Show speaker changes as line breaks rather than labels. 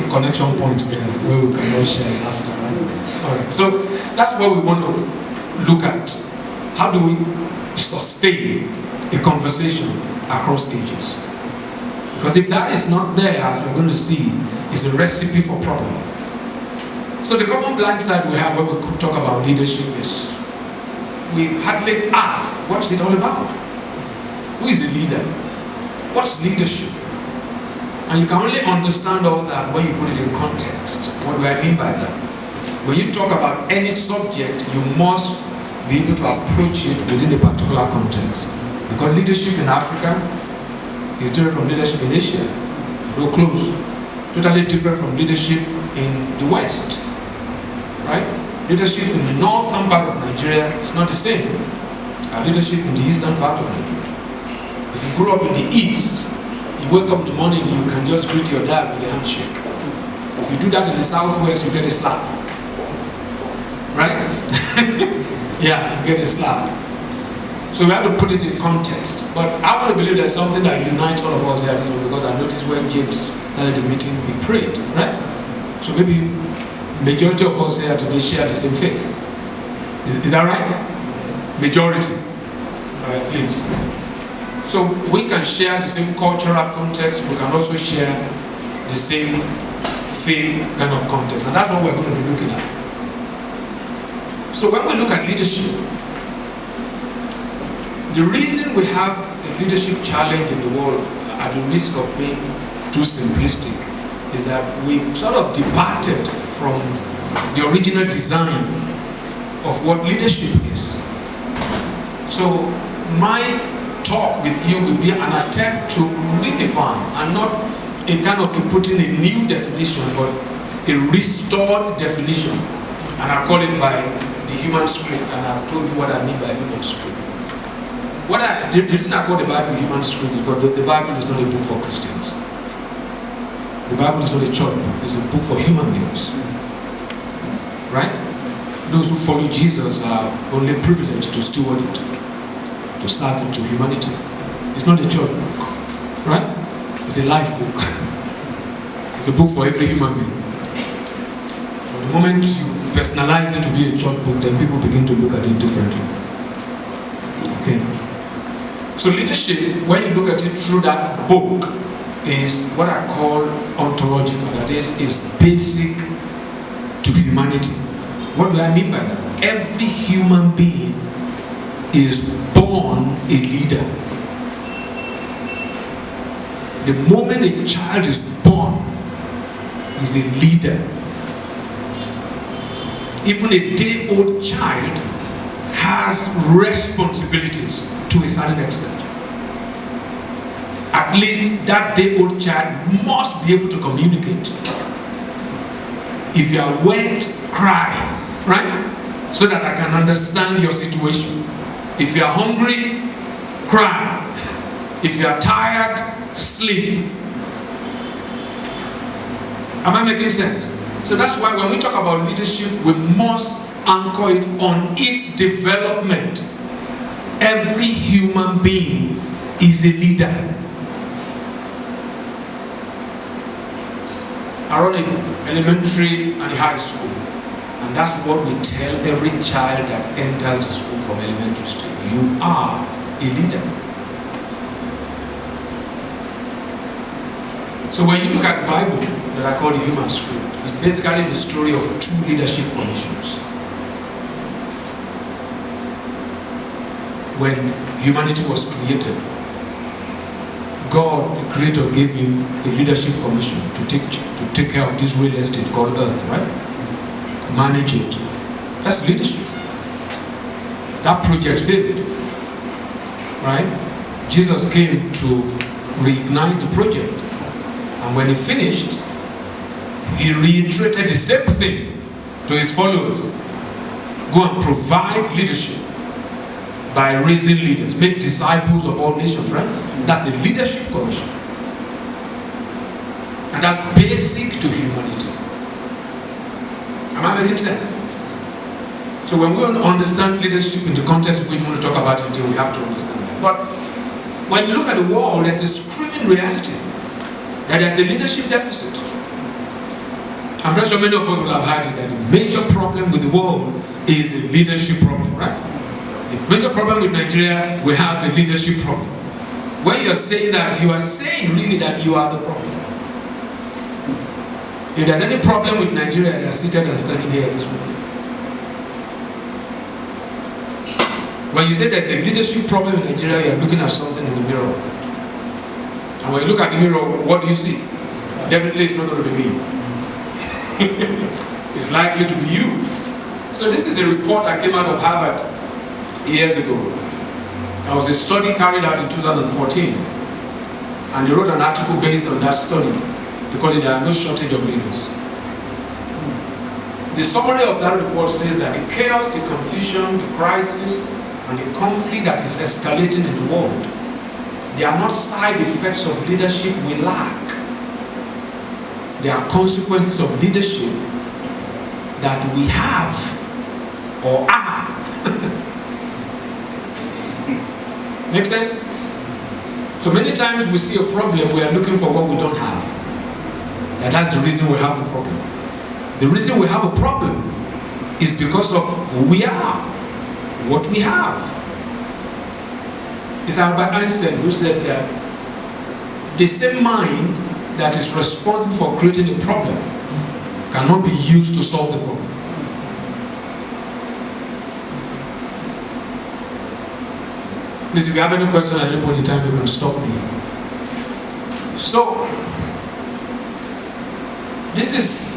connection point there where we can all share after, right? Alright, so that's what we want to look at. How do we sustain a conversation across ages? Because if that is not there, as we're going to see, it's a recipe for problem. So the common blind side we have when we talk about leadership is we hardly ask, what's it all about? Who is a leader? What's leadership? And you can only understand all that when you put it in context. What do I mean by that? When you talk about any subject, you must be able to approach it within a particular context. Because leadership in Africa is different from leadership in Asia. Real close. Totally different from leadership in the West. Right? Leadership in the northern part of Nigeria is not the same as leadership in the eastern part of Nigeria. If you grew up in the east, you wake up in the morning, you can just greet your dad with a handshake. If you do that in the southwest, you get a slap. Right? Yeah, you get a slap. So we have to put it in context. But I want to believe there's something that unites all of us here this one, because I noticed when James started the meeting, he prayed, right? So maybe majority of us here today share the same faith. Is that right? Majority. All right, please. So we can share the same cultural context, we can also share the same faith kind of context, and that's what we're going to be looking at. So when we look at leadership, the reason we have a leadership challenge in the world, at the risk of being too simplistic, is that we've sort of departed from the original design of what leadership is. So my talk with you will be an attempt to redefine, and not a kind of putting a new definition, but a restored definition. And I call it by the human script, and I've told you what I mean by human script. The reason I call the Bible human script is because the Bible is not a book for Christians. The Bible is not a church book, it's a book for human beings. Right? Those who follow Jesus are only privileged to steward it, to serve it to humanity. It's not a church book, right? It's a life book. It's a book for every human being. But the moment you personalize it to be a church book, then people begin to look at it differently. Okay? So leadership, when you look at it through that book, is what I call ontological. That is basic to humanity. What do I mean by that? Every human being is born a leader. The moment a child is born, is a leader. Even a day-old child has responsibilities to a certain extent. At least that day-old child must be able to communicate. If you are wet, cry, right? So that I can understand your situation. If you are hungry, cry. If you are tired, sleep. Am I making sense? So that's why when we talk about leadership, we must anchor it on its development. Every human being is a leader. I run an elementary and high school, and that's what we tell every child that enters the school from elementary stage. You are a leader. So when you look at the Bible, that I call the human script, it's basically the story of two leadership commissions. When humanity was created, God, the Creator, gave him a leadership commission to take care of this real estate called Earth, right? Manage it. That's leadership. That project failed, right? Jesus came to reignite the project, and when he finished, he reiterated the same thing to his followers. Go and provide leadership by raising leaders. Make disciples of all nations, right? That's the leadership commission. And that's basic to humanity. Am I making sense? So when we understand leadership in the context in which we want to talk about it today, we have to understand that. But when you look at the world, there's a screaming reality that there's a leadership deficit. I'm very sure many of us will have heard it, that the major problem with the world is a leadership problem, right? The major problem with Nigeria, we have a leadership problem. When you're saying that, you are saying really that you are the problem. If there's any problem with Nigeria, they are seated and standing here this morning. When you say there's a leadership problem in Nigeria, you're looking at something in the mirror. And when you look at the mirror, what do you see? Definitely it's not going to be me. It's likely to be you. So this is a report that came out of Harvard years ago. There was a study carried out in 2014, and they wrote an article based on that study. They call it "There are no shortage of leaders." The summary of that report says that the chaos, the confusion, the crisis, and the conflict that is escalating in the world, they are not side effects of leadership we lack. They are consequences of leadership that we have or are. Make sense? So many times we see a problem, we are looking for what we don't have. And that's the reason we have a problem. The reason we have a problem is because of who we are, what we have. It's Albert Einstein who said that the same mind that is responsible for creating a problem cannot be used to solve the problem. Please, if you have any question at any point in time, you can stop me. So, this is